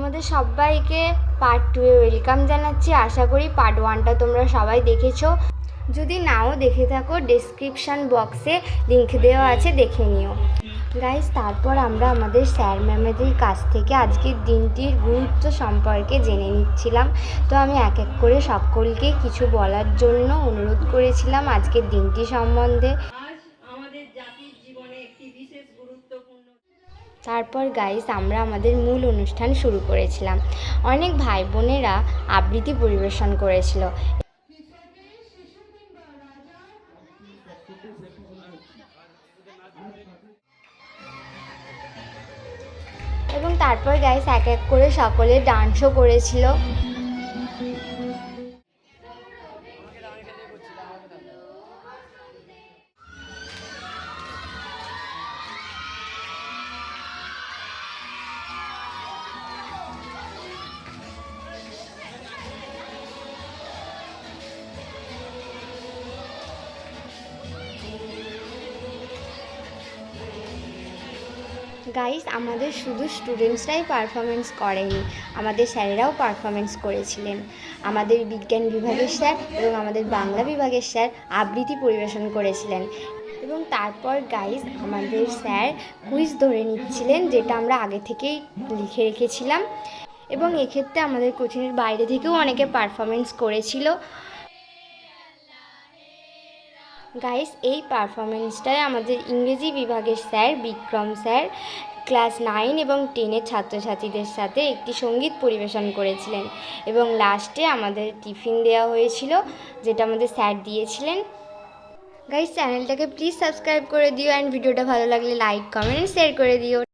তোমাদের সবাইকে part 2-এ welcome জানাচ্ছি। আশা করি পার্ট 1টা তোমরা সবাই দেখেছো। যদি নাও দেখে থাকো ডেসক্রিপশান বক্সে লিংক দেওয়া আছে, দেখে নিও গাইস। তারপর আমরা আমাদের স্যার ম্যামেদের কাছ থেকে আজকের দিনটির গুরুত্ব সম্পর্কে জেনে নিচ্ছিলাম। তো আমি এক এক করে সকলকে কিছু বলার জন্য অনুরোধ করেছিলাম আজকের দিনটি সম্বন্ধে। তারপর গাইস আমরা আমাদের মূল অনুষ্ঠান শুরু করেছিলাম। অনেক ভাই বোনেরা আবৃত্তি পরিবেশন করেছিল এবং তারপর গাইস এক এক করে সকলে ডান্সও করেছিল। গাইস আমাদের শুধু স্টুডেন্টসরাই পারফরমেন্স করেনি, আমাদের স্যারেরাও পারফরমেন্স করেছিলেন। আমাদের বিজ্ঞান বিভাগের স্যার এবং আমাদের বাংলা বিভাগের স্যার আবৃত্তি পরিবেশন করেছিলেন। এবং তারপর গাইস আমাদের স্যার কুইজ ধরে নিচ্ছিলেন, যেটা আমরা আগে থেকেই লিখে রেখেছিলাম। এবং এক্ষেত্রে আমাদের কোচিংয়ের বাইরে থেকেও অনেকে পারফরমেন্স করেছিল। গাইস এই পারফরমেন্সটায় আমাদের ইংরেজি বিভাগের স্যার বিক্রম স্যার ক্লাস 9 এবং 10-এর ছাত্রছাত্রীদের সাথে একটি সঙ্গীত পরিবেশন করেছিলেন। এবং লাস্টে আমাদের টিফিন দেওয়া হয়েছিল, যেটা আমাদের স্যার দিয়েছিলেন। গাইস চ্যানেলটাকে প্লিজ সাবস্ক্রাইব করে দিও, অ্যান্ড ভিডিওটা ভালো লাগলে লাইক কমেন্ট শেয়ার করে দিও।